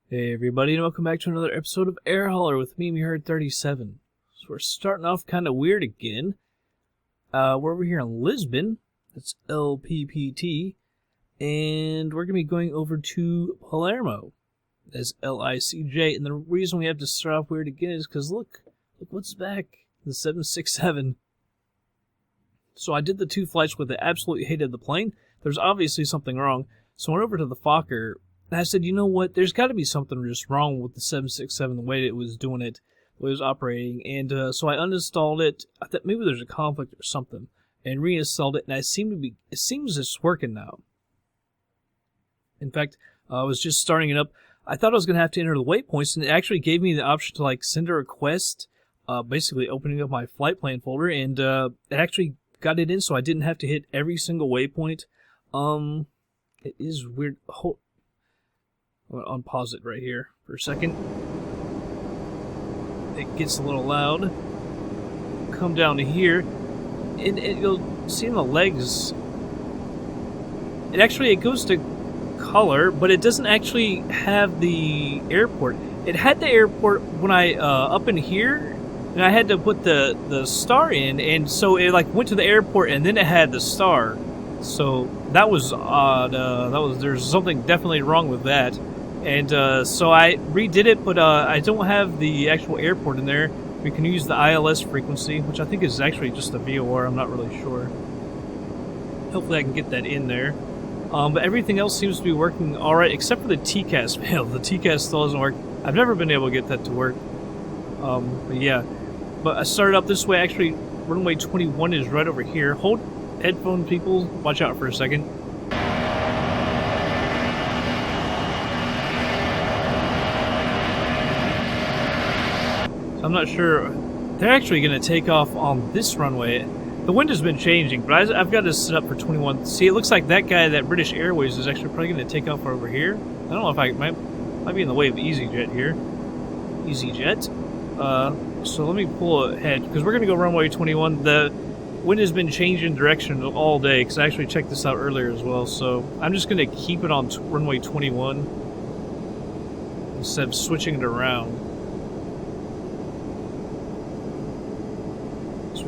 Hey everybody, and welcome back to another episode of Air Hauler with me, Herd 37. So we're starting off kind of weird again. We're over here in Lisbon. That's LPPT. And we're going to be going over to Palermo. That's LICJ. And the reason we have to start off weird again is because look what's back. The 767. So I did the 2 flights with it. Absolutely hated the plane. There's obviously something wrong. So I went over to the Fokker. And I said, you know what, there's got to be something just wrong with the 767, the way it was doing it, the way it was operating. And so I uninstalled it. I thought maybe there's a conflict or something. And reinstalled it, and it seems it's working now. In fact, I was just starting it up. I thought I was going to have to enter the waypoints, and it actually gave me the option to send a request, basically opening up my flight plan folder, and it actually got it in so I didn't have to hit every single waypoint. It is weird. I'm going to unpause it right here for a second. It gets a little loud. Come down to here. And you'll see in the legs, it goes to color, but it doesn't actually have the airport. It had the airport when I, up in here, and I had to put the star in, and so it went to the airport, and then it had the star. So that was odd. There's something definitely wrong with that. And so I redid it, but I don't have the actual airport in there. We can use the ILS frequency, which I think is actually just a VOR. I'm not really sure. Hopefully I can get that in there. But everything else seems to be working alright, except for the TCAS fail. The TCAS still doesn't work. I've never been able to get that to work. But yeah. But I started up this way. Actually, runway 21 is right over here. Hold headphone, people. Watch out for a second. I'm not sure. They're actually going to take off on this runway. The wind has been changing, but I've got this set up for 21. See, it looks like that guy, that British Airways, is actually probably going to take off over here. I don't know if I might be in the way of EasyJet here. EasyJet. So let me pull ahead, because we're going to go runway 21. The wind has been changing direction all day, because I actually checked this out earlier as well. So I'm just going to keep it on runway 21 instead of switching it around.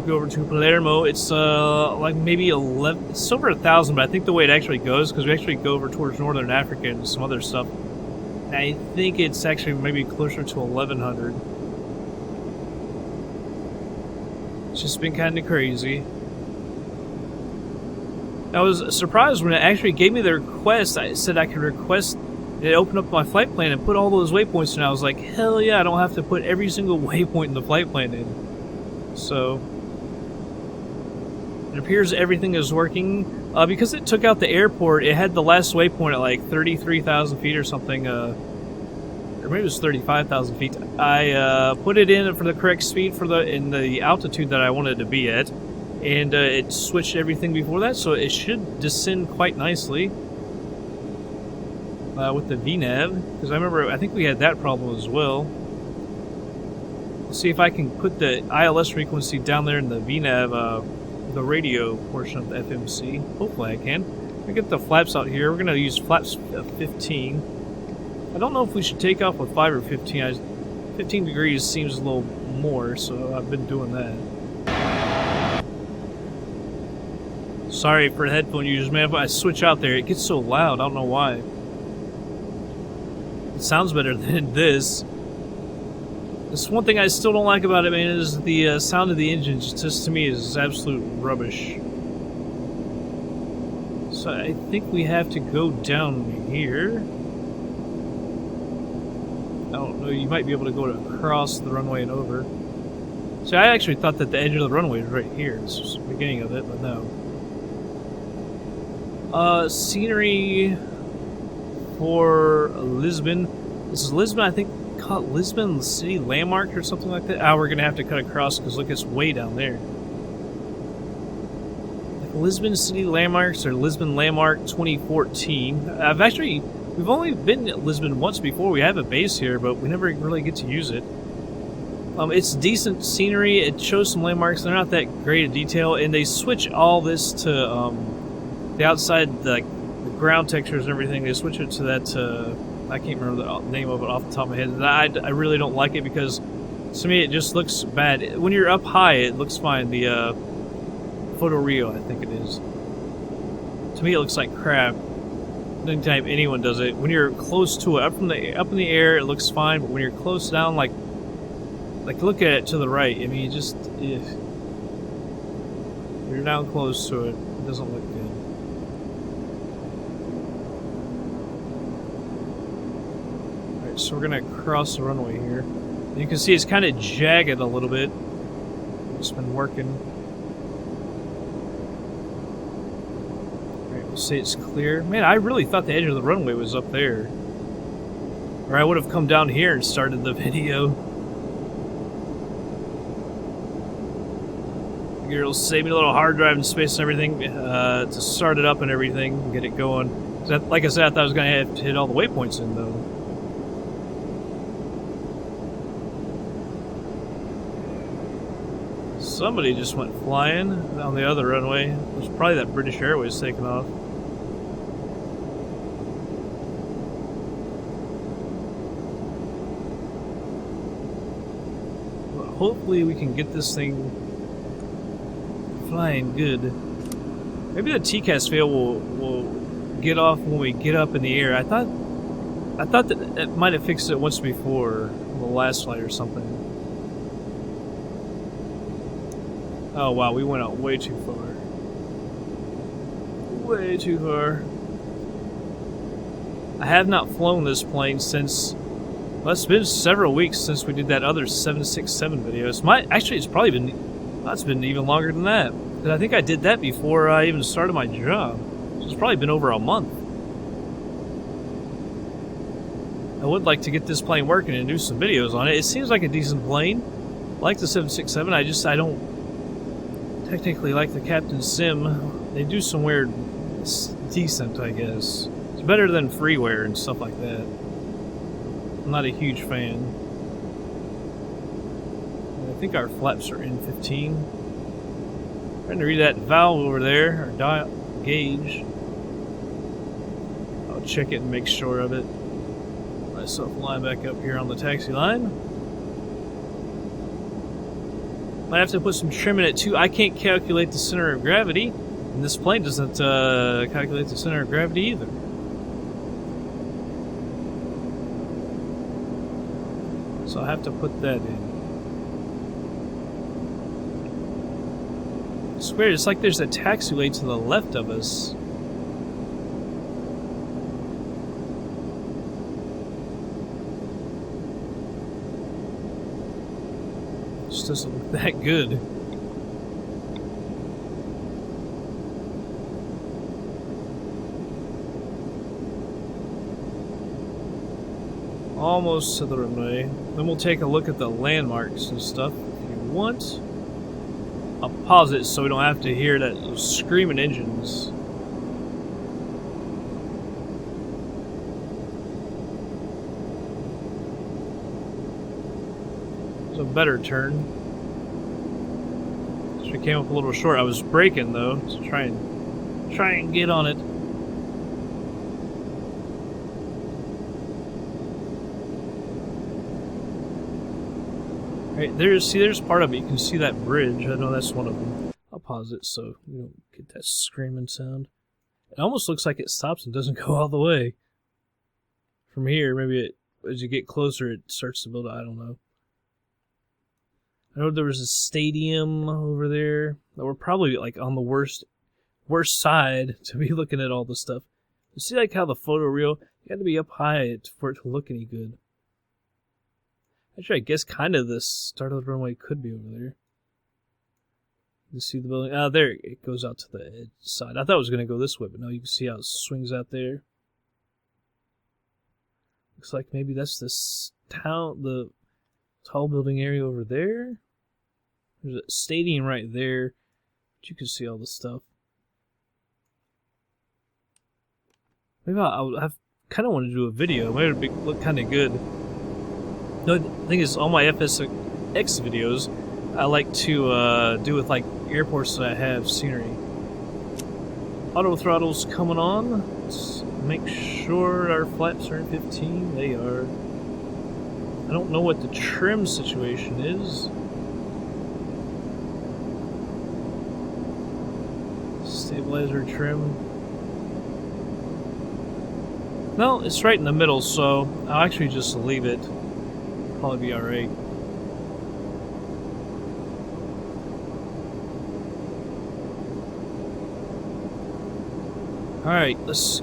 Go over to Palermo. It's maybe 11. It's over 1,000, but I think the way it actually goes, because we actually go over towards Northern Africa and some other stuff. And I think it's actually maybe closer to 1,100. It's just been kind of crazy. I was surprised when it actually gave me the request. I said I could request it, open up my flight plan and put all those waypoints, and I was like, hell yeah, I don't have to put every single waypoint in the flight plan in. So it appears everything is working. Because it took out the airport, it had the last waypoint at 33,000 feet or something, or maybe it was 35,000 feet. I put it in for the correct speed in the altitude that I wanted to be at, and it switched everything before that, so it should descend quite nicely with the VNAV, because I think we had that problem as well. See if I can put the ILS frequency down there in the VNAV, the radio portion of the FMC. Hopefully I can. I get the flaps out here. We're going to use flaps 15. I don't know if we should take off with 5 or 15. 15 degrees seems a little more, so I've been doing that. Sorry for headphone users, man. If I switch out there, it gets so loud. I don't know why. It sounds better than this. That's one thing I still don't like about it, man, is the sound of the engines. Just to me is absolute rubbish. So I think we have to go down here. I don't know, you might be able to go across the runway and over. So I actually thought that the edge of the runway was right here. It's just the beginning of it, but no. Scenery for Lisbon. This is Lisbon, I think. Called Lisbon City Landmark or something like that. We're gonna have to cut across because look, it's way down there. Lisbon City Landmarks or Lisbon Landmark 2014. We've only been to Lisbon once before. We have a base here, but we never really get to use it. It's decent scenery. It shows some landmarks. They're not that great a detail, and they switch all this to the outside, the ground textures and everything. They switch it to that I can't remember the name of it off the top of my head. I really don't like it because to me it just looks bad. When you're up high, it looks fine. The Photo Rio, I think it is. To me, it looks like crap. Anytime anyone does it, when you're close to it, up in the air, it looks fine. But when you're close down, like look at it to the right. I mean, just when you're down close to it, it doesn't look good. All right, so we're gonna cross the runway here. You can see it's kind of jagged a little bit. It's been working. Alright, we'll say it's clear. Man, I really thought the edge of the runway was up there. Or I would have come down here and started the video. Figure it'll save me a little hard drive and space and everything to start it up and everything and get it going. Like I said, I thought I was going to have to hit all the waypoints in though. Somebody just went flying down the other runway. It was probably that British Airways taking off. Well, hopefully we can get this thing flying good. Maybe the TCAS fail will get off when we get up in the air. I thought that it might have fixed it once before, the last flight or something. Oh wow, we went out way too far. Way too far. I have not flown this plane since... Well, it's been several weeks since we did that other 767 video. Actually, it's probably been... Well, it's been even longer than that. Because I think I did that before I even started my job. So it's probably been over a month. I would like to get this plane working and do some videos on it. It seems like a decent plane. I like the 767. I don't... technically like the Captain Sim. They do some weird... It's decent, I guess. It's better than freeware and stuff like that. I'm not a huge fan. I think our flaps are in 15. Trying to read that valve over there, or dial gauge. I'll check it and make sure of it. Myself line back up here on the taxi line. Might have to put some trim in it too. I can't calculate the center of gravity, and this plane doesn't calculate the center of gravity either. So I have to put that in. It's weird, it's like there's a taxiway to the left of us. Just doesn't look that good. Almost to the runway. Then we'll take a look at the landmarks and stuff if you want. I'll pause it so we don't have to hear those screaming engines. It's a better turn. So we came up a little short. I was braking though to try and get on it. Right, there's part of it. You can see that bridge. I know that's one of them. I'll pause it so you don't get that screaming sound. It almost looks like it stops and doesn't go all the way. From here, maybe as you get closer, it starts to build up. I don't know. I know there was a stadium over there that we're probably like on the worst side to be looking at all the stuff. You see like how the photo reel, you got to be up high for it to look any good. Actually, I guess kind of the start of the runway could be over there. You see the building? Ah, there it goes out to the edge side. I thought it was going to go this way, but no, you can see how it swings out there. Looks like maybe that's this town, the tall building area over there. There's a stadium right there, but you can see all the stuff. Maybe I kind of want to do a video. Maybe it would look kind of good. The thing is, all my FSX videos, I like to do with like airports that have scenery. Auto throttle's coming on. Let's Make sure our flaps are in 15. They are. I don't know what the trim situation is. Stabilizer trim. No, it's right in the middle, so I'll actually just leave it. Probably be alright. Alright, let's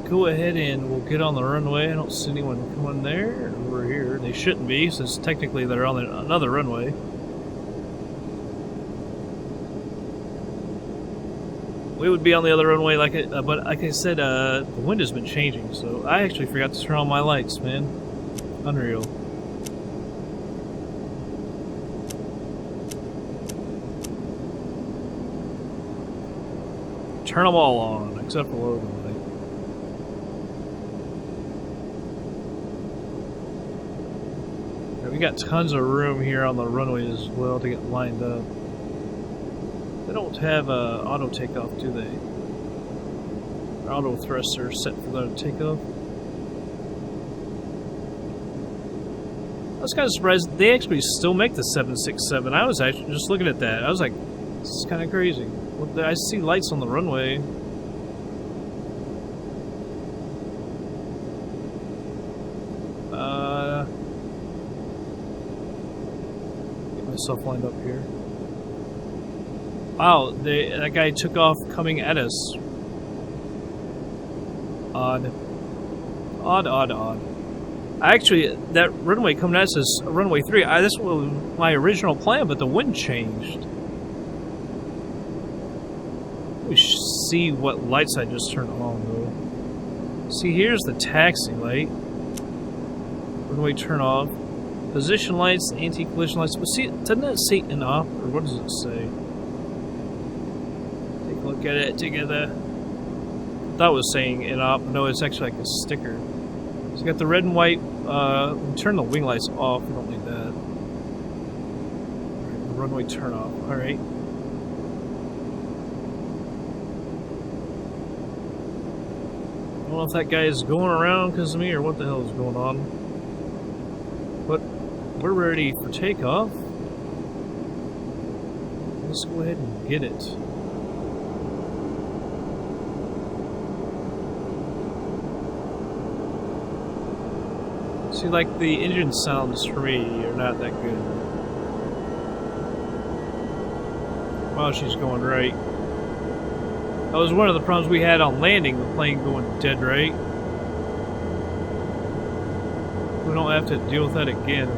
go ahead and we'll get on the runway. I don't see anyone coming there over here. They shouldn't be, since technically they're on another runway. We would be on the other runway, but like I said, the wind has been changing, so I actually forgot to turn on my lights, man. Unreal. Turn them all on, except for low light. Yeah, we got tons of room here on the runway as well to get lined up. They don't have auto takeoff, do they? Auto thruster set for the takeoff. I was kind of surprised they actually still make the 767. I was actually just looking at that. I was like, this is kind of crazy. Well, I see lights on the runway. Get myself lined up here. Wow, that guy took off coming at us. Odd. Odd. Actually, that runway coming at us is runway 3. This was my original plan, but the wind changed. We should see what lights I just turned on, though. See, here's the taxi light. Runway turn off. Position lights, anti-collision lights. But see, doesn't that say in op, or what does it say? Look at it together. I thought it was saying in op. No, it's actually like a sticker. So you got the red and white. We turn the wing lights off. We don't need that. Right, the runway turn off. Alright. I don't know if that guy is going around because of me or what the hell is going on. But we're ready for takeoff. Let's go ahead and get it. See, like, the engine sounds for me are not that good. Wow, she's going right. That was one of the problems we had on landing, the plane going dead right. We don't have to deal with that again.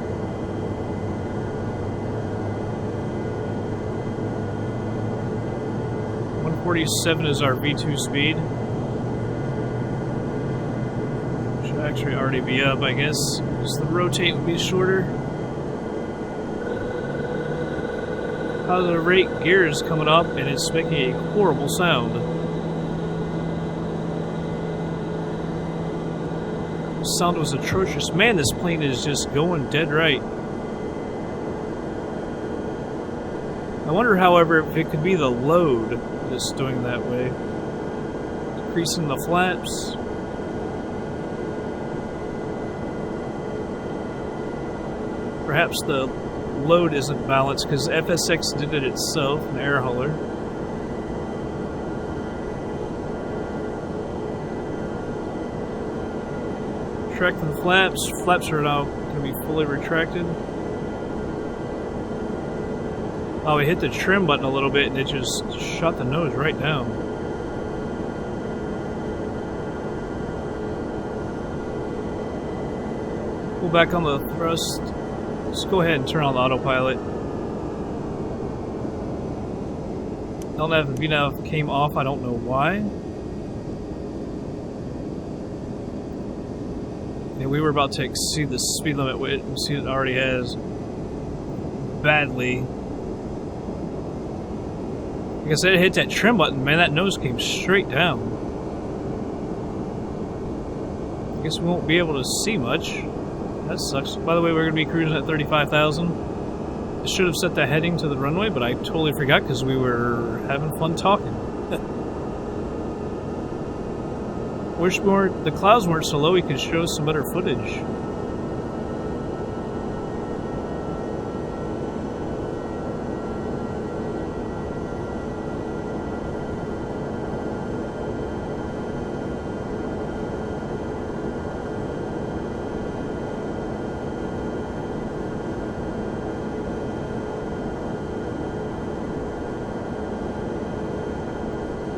.147 is our V2 speed. Actually already be up, I guess. Just the rotate would be shorter. Positive rate gear is coming up and it's making a horrible sound. The sound was atrocious. Man, this plane is just going dead right. I wonder, however, if it could be the load that's doing that way. Decreasing the flaps. Perhaps the load isn't balanced because FSX did it itself, an air hauler. Retracting the flaps. Flaps are now going to be fully retracted. Oh, we hit the trim button a little bit and it just shot the nose right down. Pull back on the thrust. Let's go ahead and turn on the autopilot. LNAV and VNAV came off, I don't know why. And we were about to exceed the speed limit, we see it already has. Badly. Like I said, it hit that trim button, man, that nose came straight down. I guess we won't be able to see much. That sucks. By the way, we're going to be cruising at 35,000. I should have set the heading to the runway, but I totally forgot because we were having fun talking. Wish the clouds weren't so low we could show some better footage.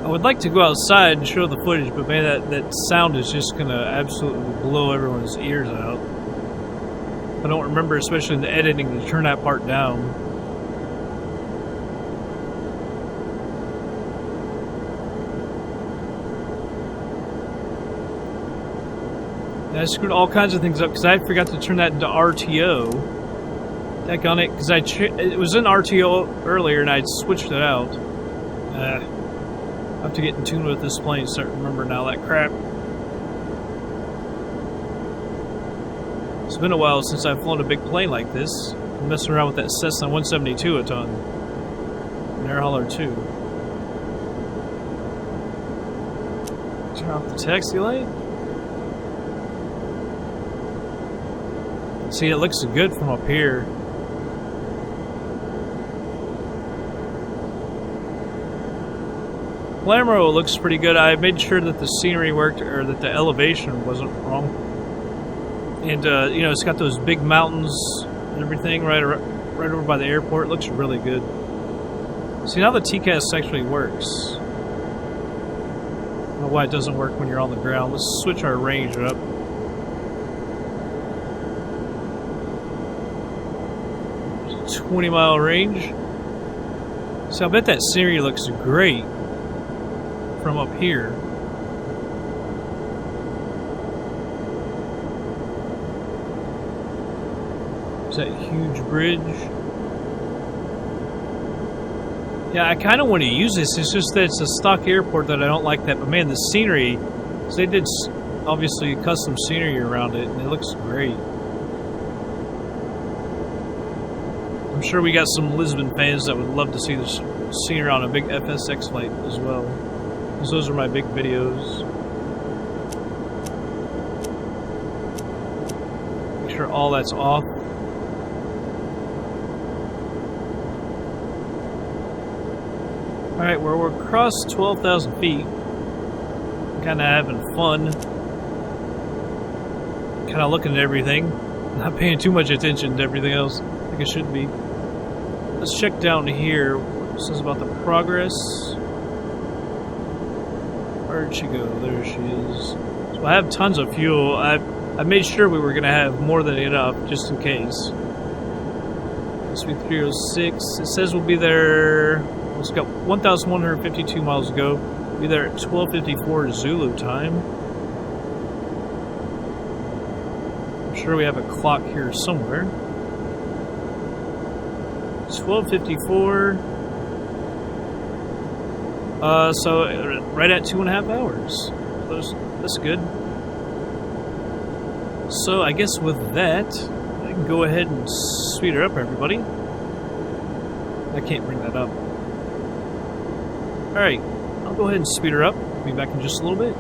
I would like to go outside and show the footage, but man, that sound is just gonna absolutely blow everyone's ears out. I don't remember, especially in the editing, to turn that part down. And I screwed all kinds of things up because I forgot to turn that into RTO. Heck on it, because it was in RTO earlier and I'd switched it out. I have to get in tune with this plane and start remembering all that crap. It's been a while since I've flown a big plane like this. I'm messing around with that Cessna 172 a ton. An air hauler too. Turn off the taxi light. See, it looks good from up here. Palermo looks pretty good. I made sure that the scenery worked, or that the elevation wasn't wrong. And, you know, it's got those big mountains and everything right over by the airport. It looks really good. See, now the TCAS actually works. I don't know why it doesn't work when you're on the ground. Let's switch our range up. It's a 20-mile range. So I bet that scenery looks great from up here. There's that huge bridge. Yeah, I kind of want to use this. It's just that it's a stock airport that I don't like that. But man, the scenery, so they did obviously custom scenery around it, and it looks great. I'm sure we got some Lisbon fans that would love to see this scenery on a big FSX flight as well. Because those are my big videos. Make sure all that's off. Alright, we're across 12,000 feet. Kind of having fun. Kind of looking at everything. Not paying too much attention to everything else. Like it should be. Let's check down here. What says about the progress. Where'd she go? There she is. So I have tons of fuel. I made sure we were going to have more than enough, just in case. SV306. It says we'll be there. It's got 1,152 miles to go. We'll be there at 12:54 Zulu time. I'm sure we have a clock here somewhere. It's 12:54. So right at 2.5 hours. That's good. So I guess with that, I can go ahead and speed her up, everybody. I can't bring that up. Alright, I'll go ahead and speed her up. Be back in just a little bit.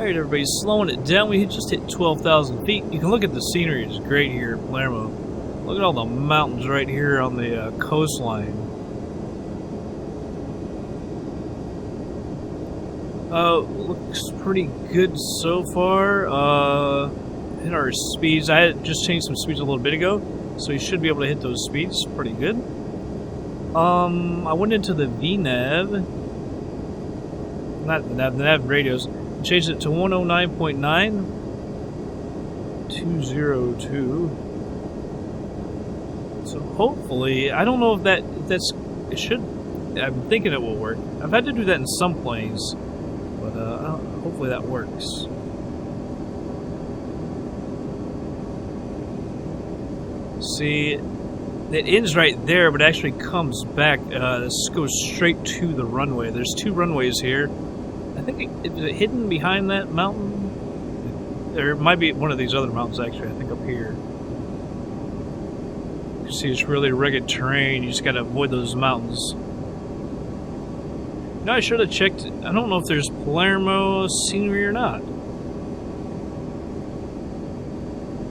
Alright, everybody, slowing it down. We just hit 12,000 feet. You can look at the scenery. It's great here in Palermo. Look at all the mountains right here on the coastline. Looks pretty good so far. Hit our speeds. I had just changed some speeds a little bit ago, so you should be able to hit those speeds pretty good. I went into the VNav. Not the nav, the nav radios. Changed it to 109.9. 202. So hopefully, I don't know if that's it should. I'm thinking it will work. I've had to do that in some planes, but hopefully that works. See, it ends right there, but actually comes back. This goes straight to the runway. There's two runways here. I think is it hidden behind that mountain? There might be one of these other mountains, actually. I think up here. You see, it's really rugged terrain. You just gotta avoid those mountains. You know, I should have checked. I don't know if there's Palermo scenery or not.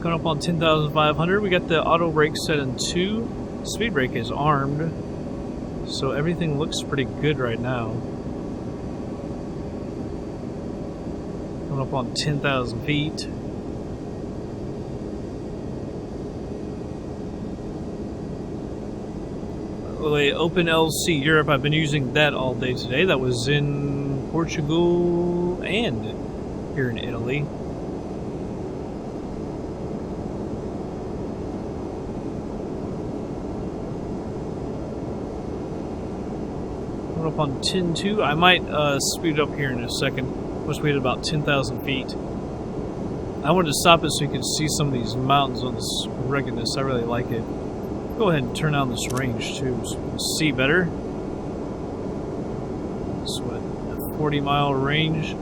Coming up on 10,500. We got the auto brake set in 2. Speed brake is armed. So everything looks pretty good right now. Coming up on 10,000 feet. OpenLC Europe, I've been using that all day today. That was in Portugal and here in Italy. Coming up on 10.2. I might speed up here in a second. Once we hit about 10,000 feet. I wanted to stop it so you could see some of these mountains on this ruggedness. I really like it. Go ahead and turn on this range too so you can see better. It's what, a 40-mile range.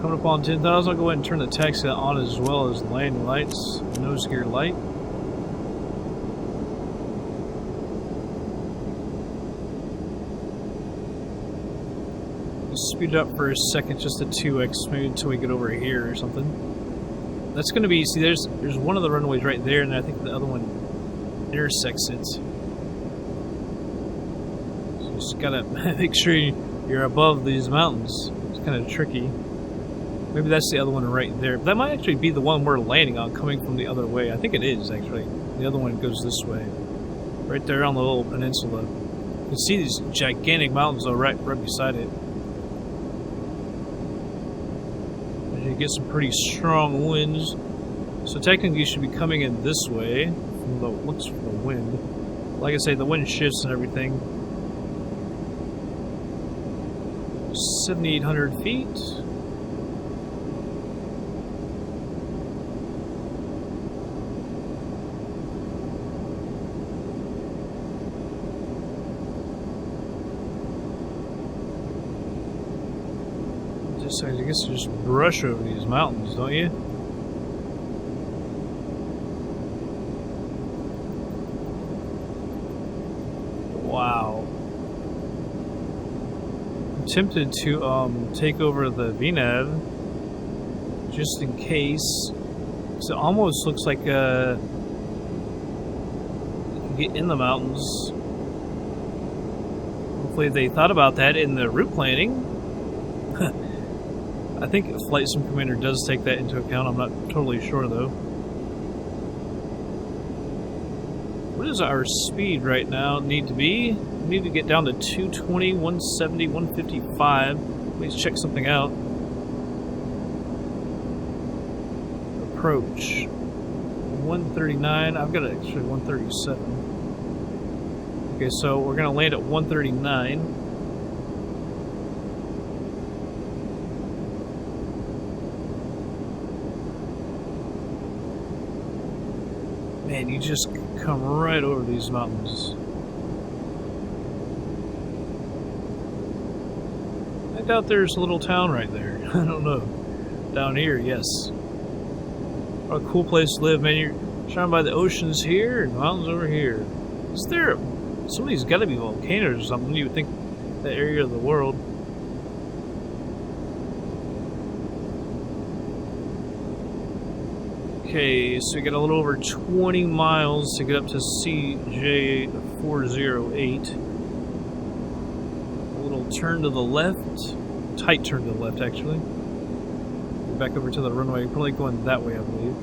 Coming up on 10,000, I'll go ahead and turn the taxi on as well as landing lights, nose gear light. Speed up for a second, just to 2x, maybe until we get over here or something. That's going to be, see, there's one of the runways right there, and I think the other one intersects it. So you just gotta make sure you're above these mountains. It's kind of tricky. Maybe that's the other one right there. That might actually be the one we're landing on, coming from the other way. I think it is, actually. The other one goes this way. Right there on the little peninsula. You can see these gigantic mountains, though, right beside it. You get some pretty strong winds, so technically you should be coming in this way from the looks from the wind. Like I say, the wind shifts and everything. 7,800 feet. I guess you just brush over these mountains, don't you? Wow. I'm tempted to take over the VNav just in case. So it almost looks like you can get in the mountains. Hopefully they thought about that in the route planning. I think FlightSim Commander does take that into account. I'm not totally sure, though. What does our speed right now need to be? We need to get down to 220, 170, 155. Let's check something out. Approach. 139. I've got actually 137. Okay, so we're going to land at 139. Man, you just come right over these mountains. I doubt there's a little town right there. I don't know. Down here, yes. What a cool place to live, man. You're surrounded by the oceans here and mountains over here. Is there... Some of these gotta be volcanoes or something. You would think that area of the world. Okay, so we got a little over 20 miles to get up to CJ408. A little turn to the left. Tight turn to the left, actually. Back over to the runway. Probably going that way, I believe.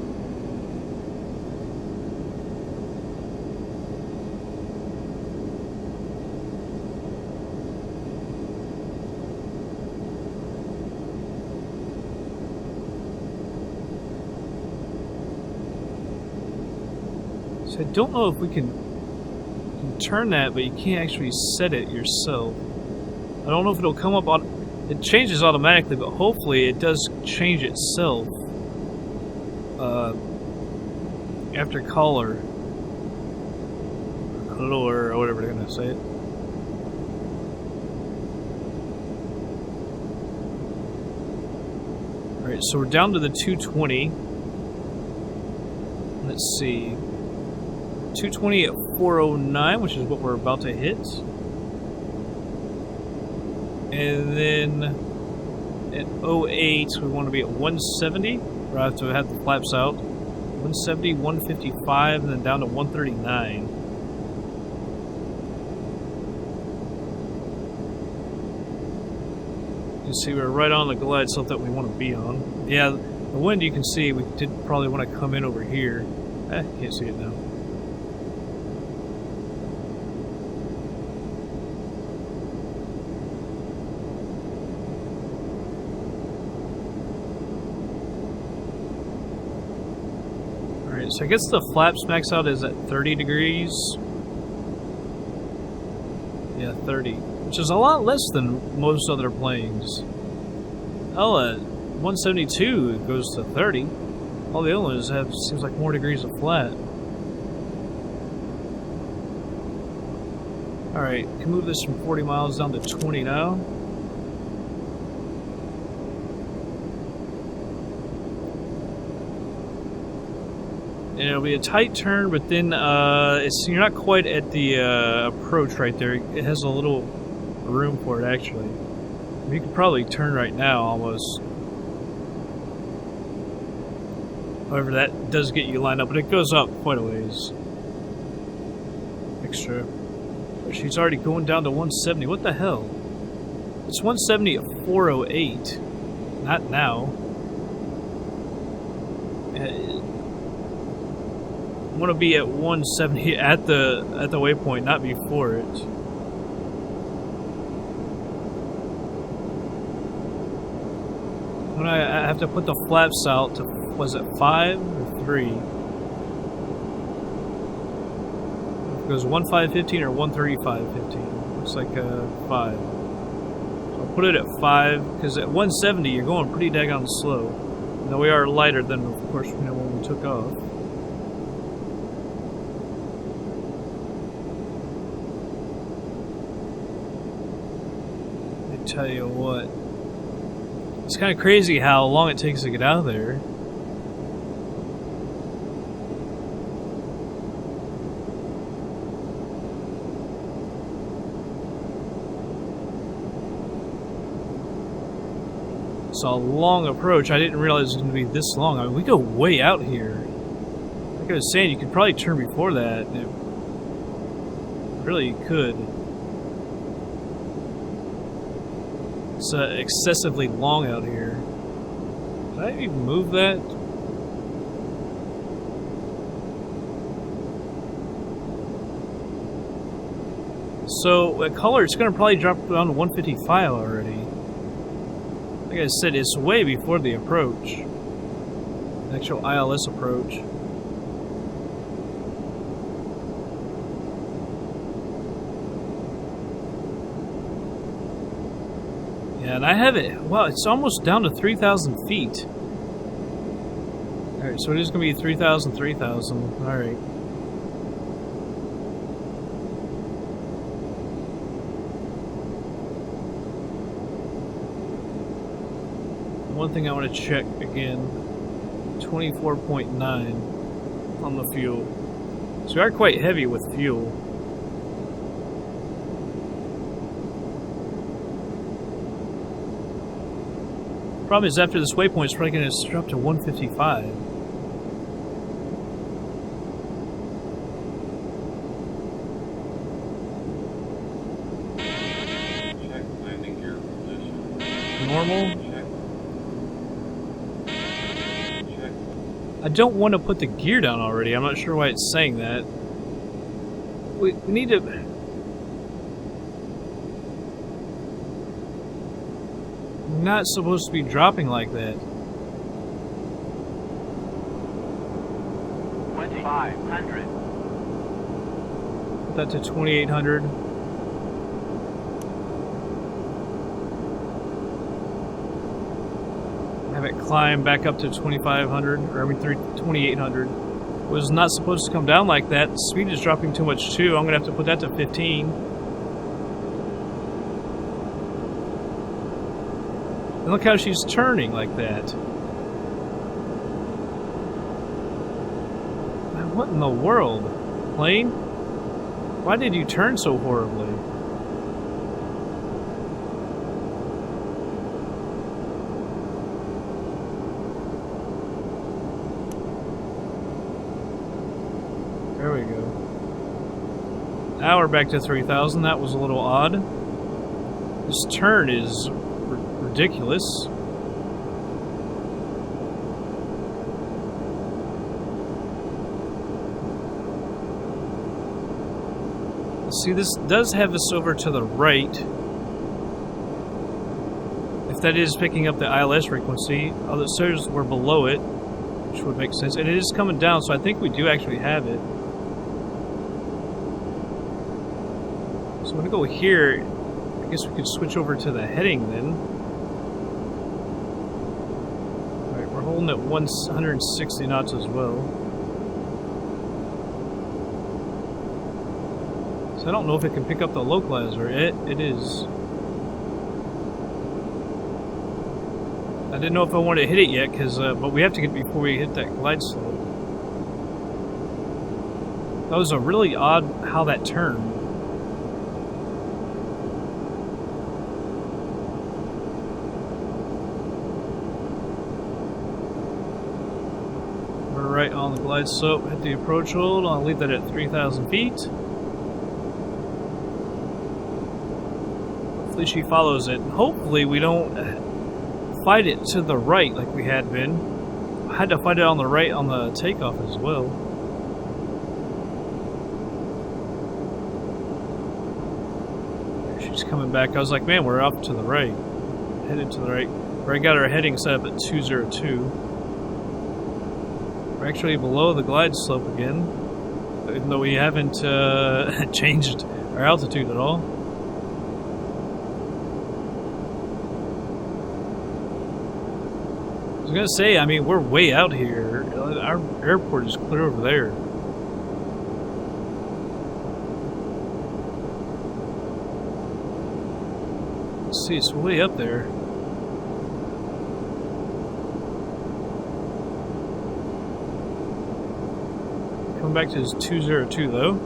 So I don't know if we can turn that, but you can't actually set it yourself. I don't know if it'll come up on... It changes automatically, but hopefully it does change itself after color. Or whatever they're going to say it. Alright, so we're down to the 220. Let's see. 220 at 409, which is what we're about to hit. And then at 08, we want to be at 170. We'll have to have the flaps out. 170, 155, and then down to 139. You can see we're right on the glide slope that we want to be on. Yeah, the wind, you can see we did probably want to come in over here. Can't see it now. So I guess the flaps max out is at 30 degrees. Yeah, 30. Which is a lot less than most other planes. Oh, at 172 it goes to 30. All the other ones have, seems like, more degrees of flat. Alright, can move this from 40 miles down to 20 now. And it'll be a tight turn, but then you're not quite at the approach right there. It has a little room for it, actually. You could probably turn right now, almost. However, that does get you lined up, but it goes up quite a ways. Extra. She's already going down to 170. What the hell? It's 170 at 408. Not now. I want to be at 170 at the waypoint, not before it. When I have to put the flaps out to, was it 5 or 3? It goes 1515 or 13515. Looks like 5. So I'll put it at 5 because at 170 you're going pretty daggone slow. Now we are lighter than, of course, when we took off. Tell you what, it's kind of crazy how long it takes to get out of there. It's a long approach. I didn't realize it was going to be this long. I mean, we go way out here. Like I was saying, you could probably turn before that. It really could. It's excessively long out here. Did I even move that? So at color, it's going to probably drop down to 155 already. Like I said, it's way before the approach. The actual ILS approach. And I have it, well, it's almost down to 3,000 feet. Alright, so it is going to be 3,000, 3,000. Alright. One thing I want to check again, 24.9 on the fuel. So we are quite heavy with fuel. Problem is, after this waypoint, it's probably going to drop to 155. normal. I don't want to put the gear down already. I'm not sure why it's saying that. We need to... We're not supposed to be dropping like that. 2,500. Put that to 2,800. Have it climb back up to 2,500, or I mean 2,800. Was not supposed to come down like that. The speed is dropping too much too. I'm gonna have to put that to 15. And look how she's turning like that. What in the world? Plane? Why did you turn so horribly? There we go. Now we're back to 3,000. That was a little odd. This turn is ridiculous. See, this does have us over to the right. If that is picking up the ILS frequency, although it says we're below it, which would make sense. And it is coming down, so I think we do actually have it. So I'm going to go here. I guess we could switch over to the heading then. Alright, we're holding at 160 knots as well. So I don't know if it can pick up the localizer. It is. I didn't know if I wanted to hit it yet, but we have to get before we hit that glide slope. That was a really odd how that turned. We're right on the glide slope. Hit the approach hold. I'll leave that at 3,000 feet. Hopefully she follows it. Hopefully we don't fight it to the right like we had been. I had to fight it on the right on the takeoff as well. She's coming back. I was like, man, we're off to the right. Headed to the right. We got our heading set up at 202. We're actually below the glide slope again, even though we haven't changed our altitude at all. I was gonna say, I mean, we're way out here. Our airport is clear over there. Let's see, it's way up there. Coming back to his 202 though.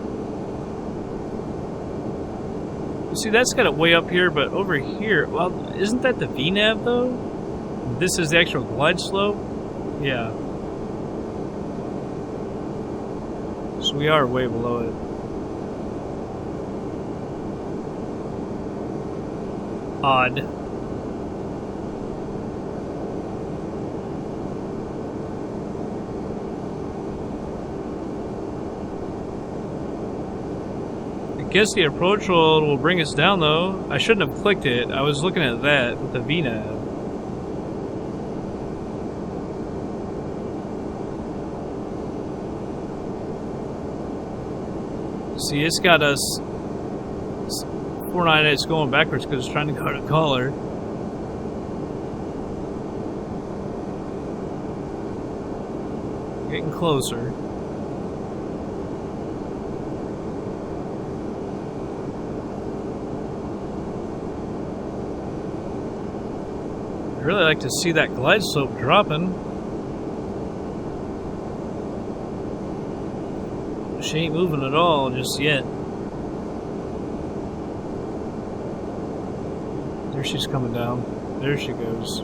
See, that's got it way up here, but over here, well, isn't that the VNAV though? This is the actual glide slope? Yeah. So we are way below it. Odd. I guess the approach hold will bring us down though. I shouldn't have clicked it. I was looking at that with the VNAV. See, it's got us 498's going backwards because it's trying to go to collar. Getting closer. I'd really like to see that glide slope dropping. She ain't moving at all just yet. There she's coming down. There she goes.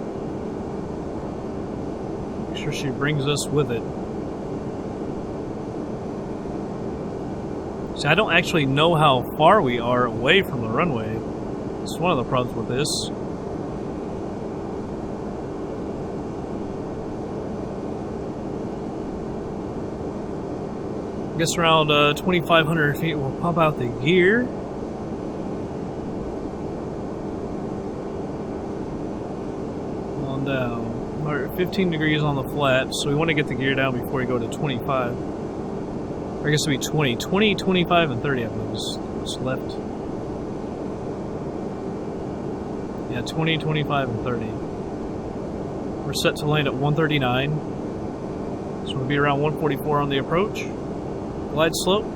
Make sure she brings us with it. See, I don't actually know how far we are away from the runway. It's one of the problems with this. I guess around 2,500 feet we'll pop out the gear. On down. We're at 15 degrees on the flaps, so we want to get the gear down before we go to 25. Or I guess it'll be 20. 20, 25, and 30 I believe is left. Yeah, 20, 25, and 30. We're set to land at 139. So we'll be around 144 on the approach. Glide slope. I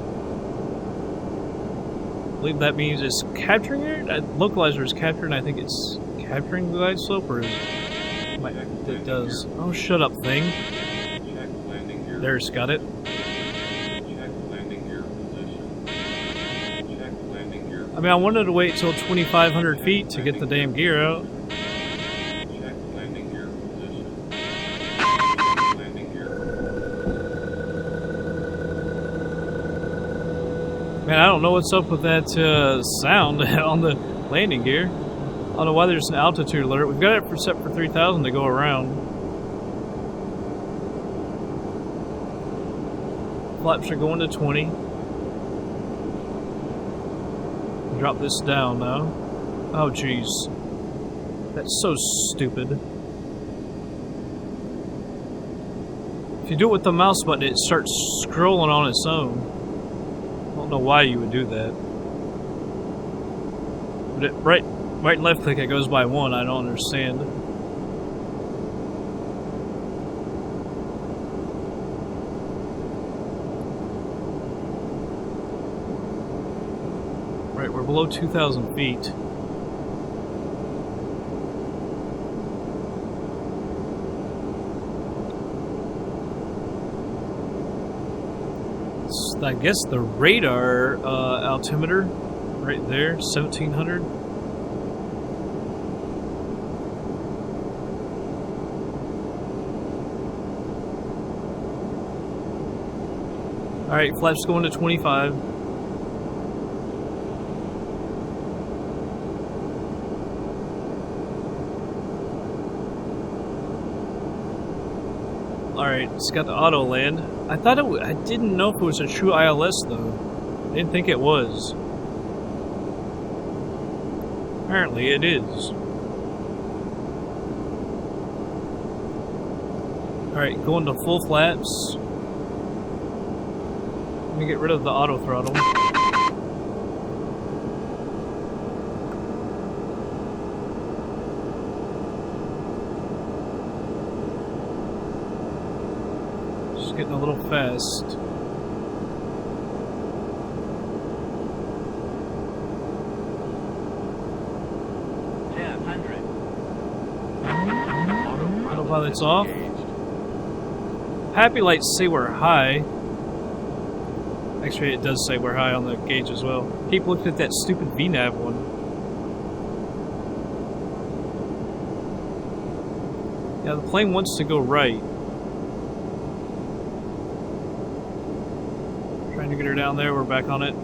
believe that means it's capturing it. Localizer is capturing. I think it's capturing the glide slope, or is it does. Oh, shut up, thing. There's got it. I mean, I wanted to wait till 2,500 feet to get the damn gear out. Man, I don't know what's up with that sound on the landing gear. I don't know why there's an altitude alert. We've got it set for 3,000 to go around. Flaps are going to 20. Drop this down now. Oh, jeez. That's so stupid. If you do it with the mouse button, it starts scrolling on its own. I don't know why you would do that. But it, right and left click, it goes by one. I don't understand. Right, we're below 2,000 feet. I guess the radar altimeter right there, 1,700. Alright, flaps going to 25. Alright, it's got the auto land. I thought I didn't know if it was a true ILS though. I didn't think it was. Apparently it is. Alright, going to full flaps. Let me get rid of the auto throttle. Just getting a little fast. Autopilot's off. Happy lights say we're high. Actually, it does say we're high on the gauge as well. Keep looking at that stupid VNAV one. Yeah, the plane wants to go right. Trying to get her down there, we're back on it.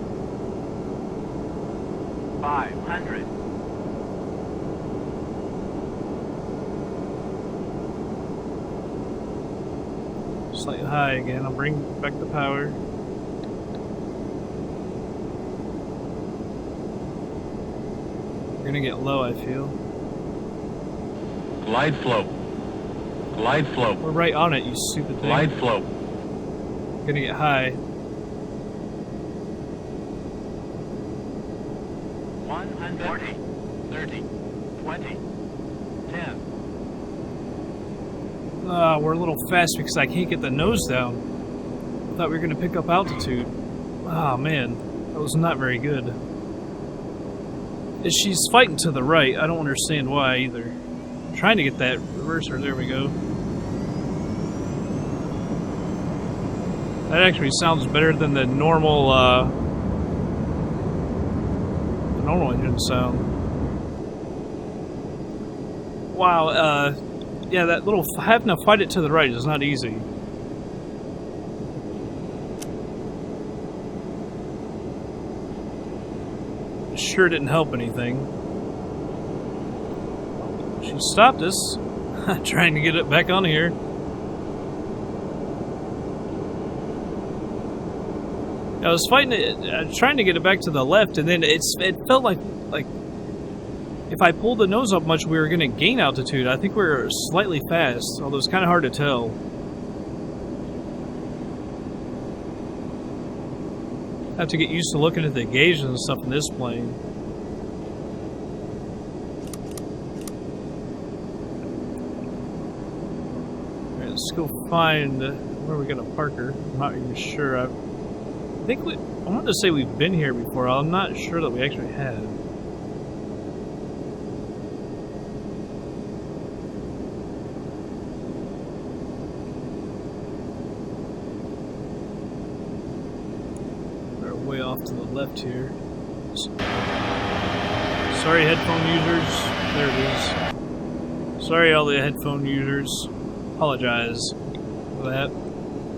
500. Slightly high again. I'll bring back the power. We're gonna get low, I feel. Glide slope. Glide slope. We're right on it, you stupid thing. Glide slope. Gonna get high. 140, 30, 20, 10. We're a little fast because I can't get the nose down. I thought we were gonna pick up altitude. Ah, man. That was not very good. She's fighting to the right. I don't understand why either. I'm trying to get that reverser. There we go. That actually sounds better than the normal engine sound. Wow, yeah, that little having to fight it to the right is not easy. It sure didn't help anything. She stopped us. Trying to get it back on here. I was fighting it, trying to get it back to the left, and then it felt like if I pulled the nose up much, we were going to gain altitude. I think we were slightly fast, although it's kind of hard to tell. I have to get used to looking at the gauges and stuff in this plane. Alright, let's go find where we're going to park her. I'm not even sure. I think I wanted to say we've been here before. I'm not sure that we actually have. Way off to the left here. Sorry, headphone users. There it is. Sorry, all the headphone users. Apologize for that.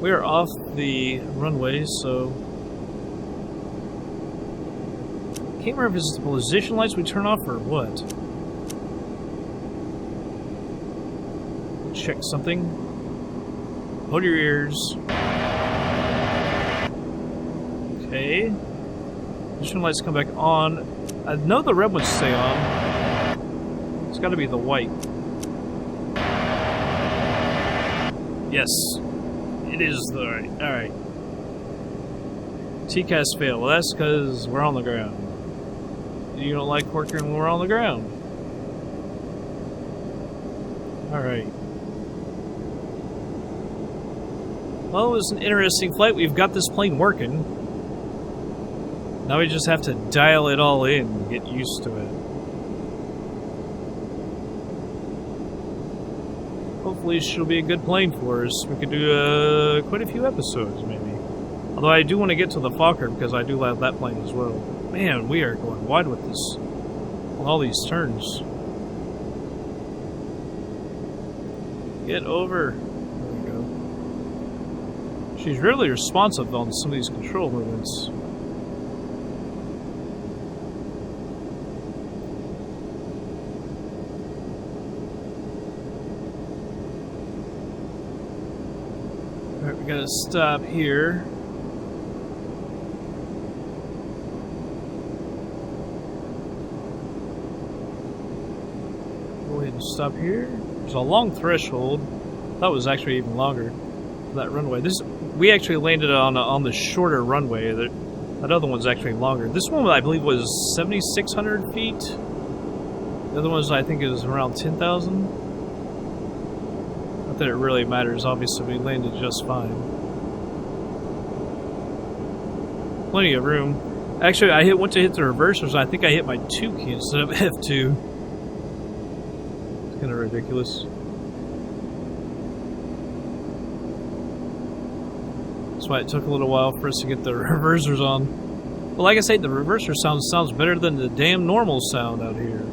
We are off the runway, so can't remember if it's the position lights we turn off or what. Check something. Hold your ears. Okay. Position lights come back on. I know the red ones stay on. It's got to be the white. Yes. It is the right. Alright. TCAS fail. Well, that's because we're on the ground. You don't like working when we're on the ground. Alright. Well, it was an interesting flight. We've got this plane working. Now we just have to dial it all in and get used to it. Hopefully she'll be a good plane for us. We could do quite a few episodes, maybe. Although I do want to get to the Fokker because I do love that plane as well. Man, we are going wide with this. On all these turns. Get over. There we go. She's really responsive on some of these control movements. Alright, we gotta stop here. Go ahead and stop here. There's a long threshold. I thought it was actually even longer. That runway. We actually landed on the shorter runway. That other one's actually longer. This one I believe was 7,600 feet. The other one's I think is around 10,000. Not that it really matters. Obviously, we landed just fine. Plenty of room. Actually, I went to hit the reversers. And I think I hit my 2 key instead of F2. It's kind of ridiculous. That's why it took a little while for us to get the reversers on. But like I say, the reverser sounds better than the damn normal sound out here.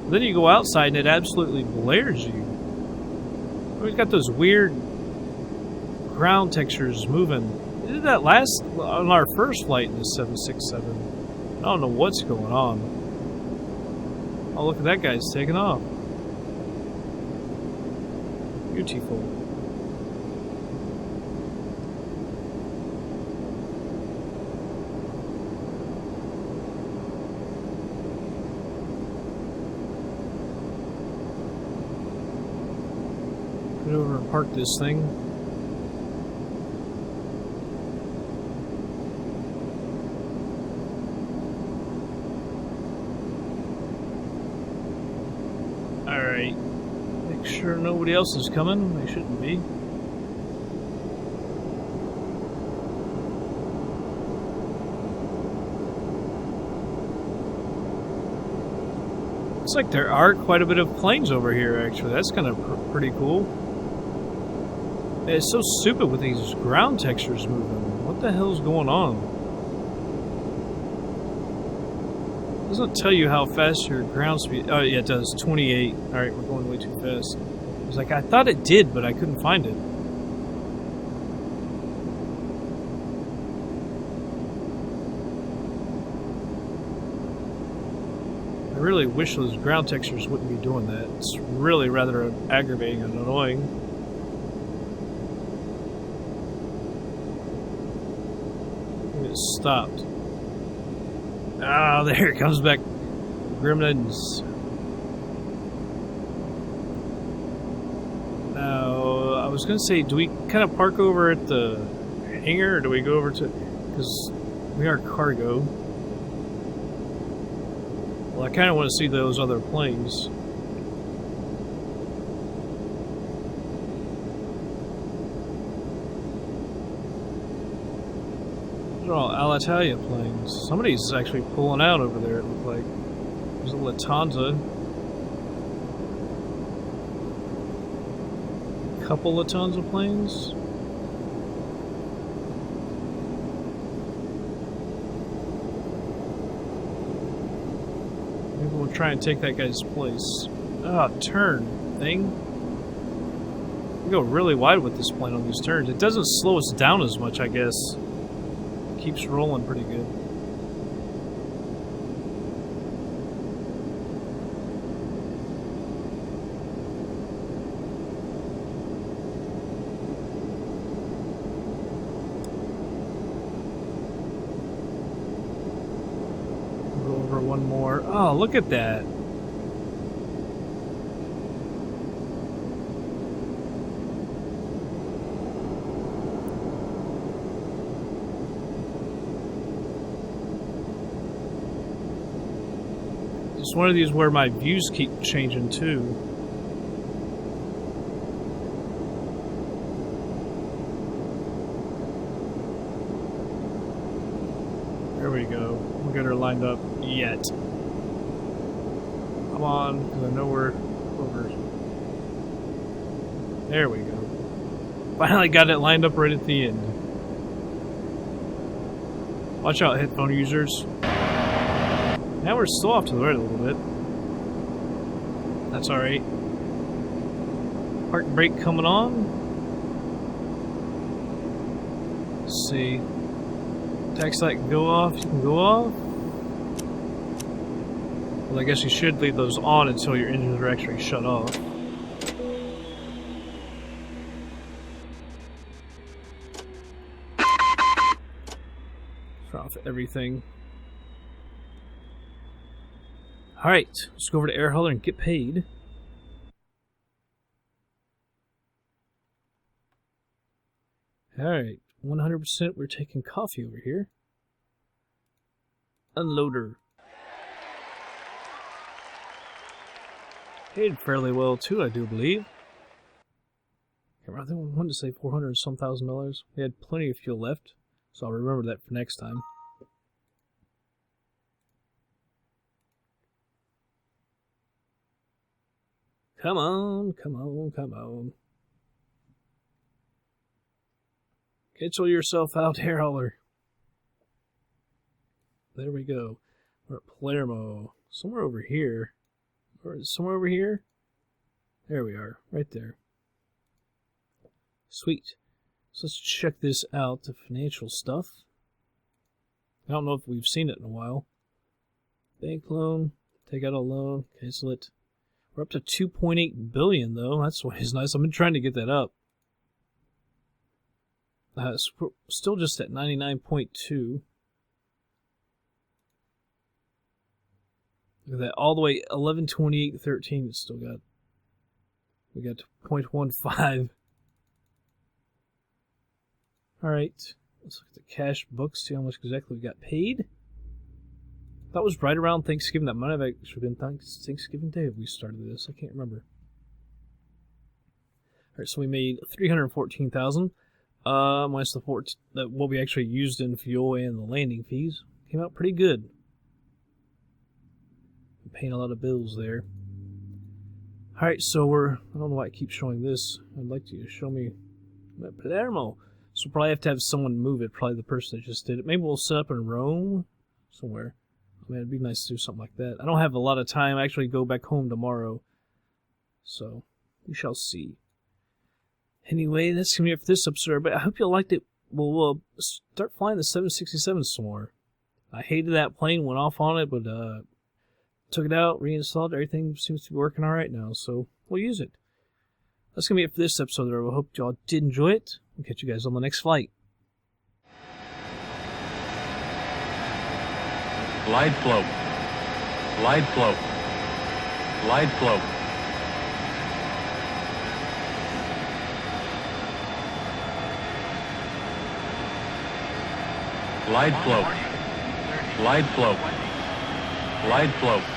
Then you go outside and it absolutely blares you. We've got those weird ground textures moving. We did that on our first flight in the 767. I don't know what's going on. Oh, look at that guy's taking off. Beautiful. Get over and park this thing. Alright. Make sure nobody else is coming. They shouldn't be. Looks like there are quite a bit of planes over here, actually. That's kind of pretty cool. It's so stupid with these ground textures moving. What the hell's going on? It doesn't tell you how fast your ground speed... Oh, yeah, it does. 28. Alright, we're going way too fast. I was like, I thought it did, but I couldn't find it. I really wish those ground textures wouldn't be doing that. It's really rather aggravating and annoying. it stopped. Ah, there it comes back. Gremlins. Now, I was going to say, do we kind of park over at the hangar, or do we go over to... Because we are cargo. Well, I kind of want to see those other planes. Those are all Alitalia planes. Somebody's actually pulling out over there, it looked like. There's a Lufthansa. A couple Lufthansa planes. Maybe we'll try and take that guy's place. Ah, turn thing. We go really wide with this plane on these turns. It doesn't slow us down as much, I guess. Keeps rolling pretty good. Go over one more. Oh, look at that. It's one of these where my views keep changing too. There we go. We'll get her lined up yet. Come on, because I know we're over. There we go. Finally got it lined up right at the end. Watch out, headphone users. Now we're still off to the right a little bit. That's alright. Park brake coming on. Let's see. Tax light can go off. You can go off. Well, I guess you should leave those on until your engines are actually shut off. Turn off everything. Alright, let's go over to Air Hauler and get paid. Alright, 100% we're taking coffee over here. Unloader. Paid fairly well too, I do believe. I think I wanted to say $400 and some thousand. We had plenty of fuel left, so I'll remember that for next time. Come on, come on, come on. Cancel yourself out, Air Hauler. There we go. We're at Palermo. Somewhere over here. Or somewhere over here? There we are. Right there. Sweet. So let's check this out, the financial stuff. I don't know if we've seen it in a while. Bank loan. Take out a loan. Cancel it. We're up to 2.8 billion though. That's always nice. I've been trying to get that up. Still just at 99.2. Look at that. All the way 1128.13. It's still got. We got 0.15. Alright. Let's look at the cash books. See how much exactly we got paid. That was right around Thanksgiving. That might have actually been Thanksgiving Day if we started this. I can't remember. Alright, so we made $314,000. Minus what we actually used in fuel and the landing fees. Came out pretty good. I'm paying a lot of bills there. Alright, so I don't know why I keep showing this. I'd like you to show me at Palermo. So we'll probably have to have someone move it. Probably the person that just did it. Maybe we'll set up in Rome somewhere. I mean, it'd be nice to do something like that. I don't have a lot of time. I actually go back home tomorrow. So, we shall see. Anyway, that's going to be it for this episode. But I hope you liked it. We'll start flying the 767 some more. I hated that plane. Went off on it, but took it out, reinstalled. Everything seems to be working all right now. So, we'll use it. That's going to be it for this episode. I hope y'all did enjoy it. We'll catch you guys on the next flight. Glide slope. Glide slope. Glide slope. Glide slope. Glide slope. Glide slope.